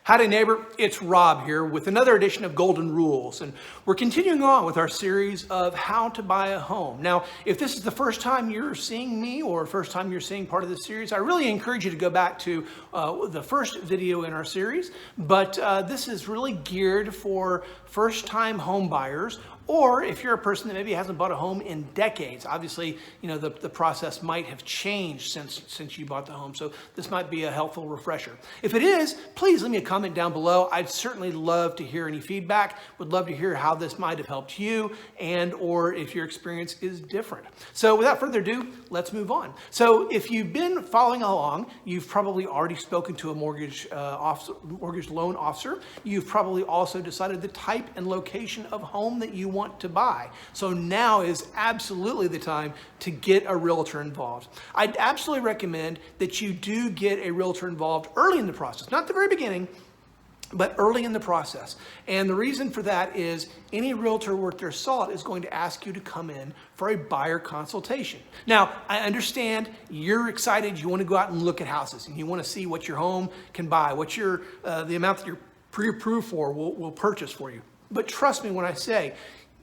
Howdy neighbor, it's Rob here with another edition of Golden Rules, and we're continuing on with our series of how to buy a home. Now, if this is the first time you're seeing me or first time you're seeing part of this series, I really encourage you to go back to the first video in our series, but this is really geared for first-time home buyers, or if you're a person that maybe hasn't bought a home in decades. Obviously, the process might have changed since you bought the home, so this might be a helpful refresher. If it is, please leave me a comment down below. I'd certainly love to hear any feedback. Would love to hear how this might have helped you and or if your experience is different. So without further ado, let's move on. So if you've been following along, you've probably already spoken to a mortgage loan officer. You've probably also decided the type and location of home that you want to buy. So now is absolutely the time to get a realtor involved. I'd absolutely recommend that you do get a realtor involved early in the process, not the very beginning, but early in the process. And the reason for that is any realtor worth their salt is going to ask you to come in for a buyer consultation. Now, I understand you're excited, you want to go out and look at houses and you want to see what your home can buy, what your the amount that you're pre-approved for will purchase for you. But trust me when I say,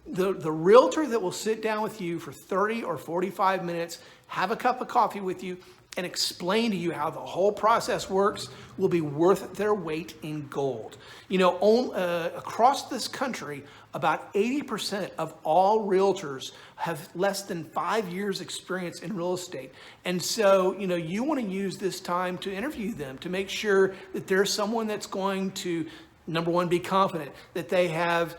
the realtor that will sit down with you for 30 or 45 minutes, have a cup of coffee with you, and explain to you how the whole process works will be worth their weight in gold. Across this country, about 80% of all realtors have less than 5 years experience in real estate. And so, you want to use this time to interview them to make sure that there's someone that's going to, number one, be confident that they have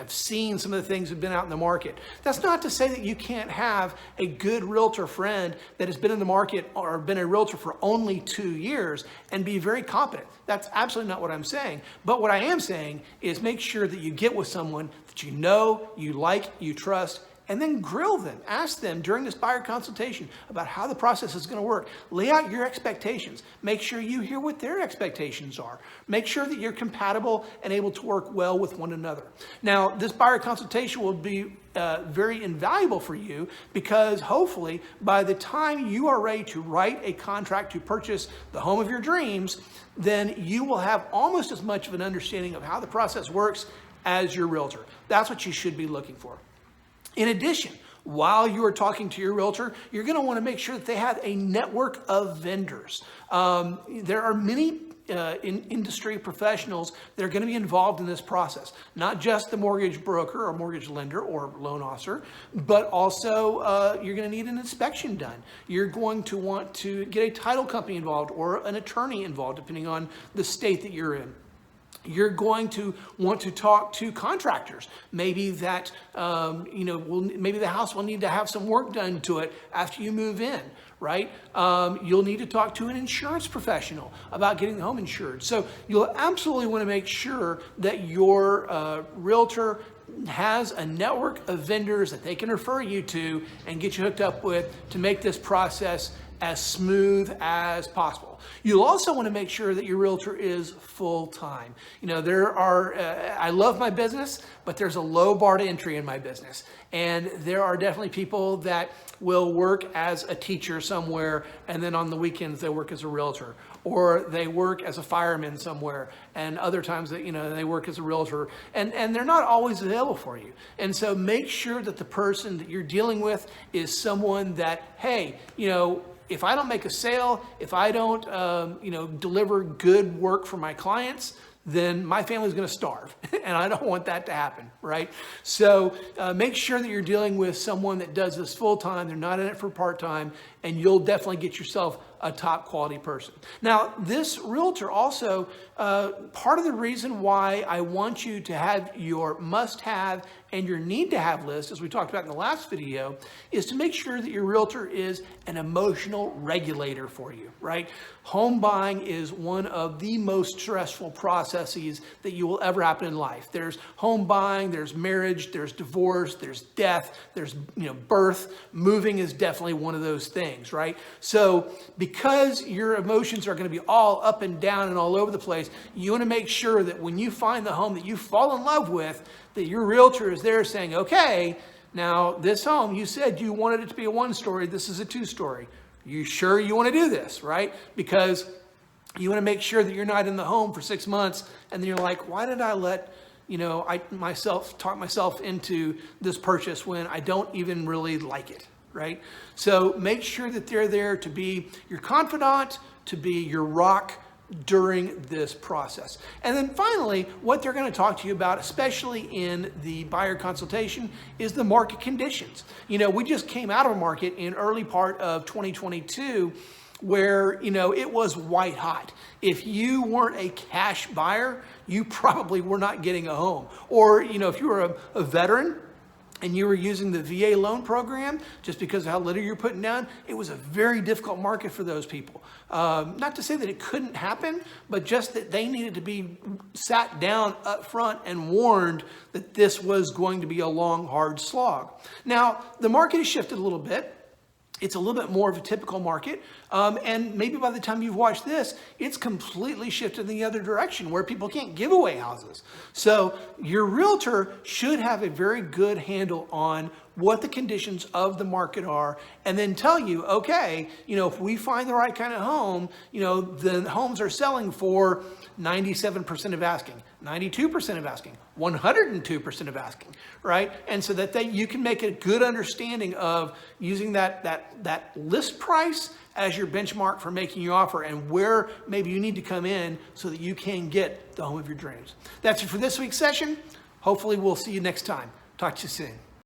seen some of the things that have been out in the market. That's not to say that you can't have a good realtor friend that has been in the market or been a realtor for only 2 years and be very competent. That's absolutely not what I'm saying. But what I am saying is make sure that you get with someone that you know, you like, you trust, and then grill them. Ask them during this buyer consultation about how the process is going to work. Lay out your expectations. Make sure you hear what their expectations are. Make sure that you're compatible and able to work well with one another. Now, this buyer consultation will be very invaluable for you because hopefully by the time you are ready to write a contract to purchase the home of your dreams, then you will have almost as much of an understanding of how the process works as your realtor. That's what you should be looking for. In addition, while you are talking to your realtor, you're going to want to make sure that they have a network of vendors. There are many industry professionals that are going to be involved in this process, not just the mortgage broker or mortgage lender or loan officer, but also you're going to need an inspection done. You're going to want to get a title company involved or an attorney involved, depending on the state that you're in. You're going to want to talk to contractors. Maybe that, maybe the house will need to have some work done to it after you move in, right? You'll need to talk to an insurance professional about getting the home insured. So you'll absolutely want to make sure that your realtor has a network of vendors that they can refer you to and get you hooked up with to make this process as smooth as possible. You'll also want to make sure that your realtor is full-time. I love my business, but there's a low bar to entry in my business. And there are definitely people that will work as a teacher somewhere, and then on the weekends they work as a realtor, or they work as a fireman somewhere, and other times that they work as a realtor, and they're not always available for you. And so make sure that the person that you're dealing with is someone that, hey, if I don't make a sale, if I don't, deliver good work for my clients, then my family's going to starve, and I don't want that to happen, right? So make sure that you're dealing with someone that does this full time. They're not in it for part time, and you'll definitely get yourself a top quality person. Now, this realtor also, part of the reason why I want you to have your must-have and your need-to-have list, as we talked about in the last video, is to make sure that your realtor is an emotional regulator for you, right? Home buying is one of the most stressful processes that you will ever happen in life. There's home buying, there's marriage, there's divorce, there's death, there's birth. Moving is definitely one of those things, right? So because your emotions are going to be all up and down and all over the place, you want to make sure that when you find the home that you fall in love with, that your realtor is there saying, okay, now this home, you said you wanted it to be a 1-story. This is a 2-story. You sure you want to do this, right? Because You want to make sure that you're not in the home for 6 months and then you're like, why did I let talk myself into this purchase when I don't even really like it, right? So make sure that they're there to be your confidant, to be your rock during this process. And then finally, what they're going to talk to you about, especially in the buyer consultation, is the market conditions. We just came out of a market in early part of 2022 where, it was white hot. If you weren't a cash buyer, you probably were not getting a home. Or, if you were a veteran and you were using the VA loan program, just because of how little you're putting down, it was a very difficult market for those people. Not to say that it couldn't happen, but just that they needed to be sat down up front and warned that this was going to be a long, hard slog. Now, the market has shifted a little bit. It's a little bit more of a typical market. And maybe by the time you've watched this, it's completely shifted in the other direction where people can't give away houses. So your realtor should have a very good handle on what the conditions of the market are, and then tell you, okay, if we find the right kind of home, the homes are selling for 97% of asking, 92% of asking, 102% of asking, right? And so that you can make a good understanding of using that list price as your benchmark for making your offer and where maybe you need to come in so that you can get the home of your dreams. That's it for this week's session. Hopefully we'll see you next time. Talk to you soon.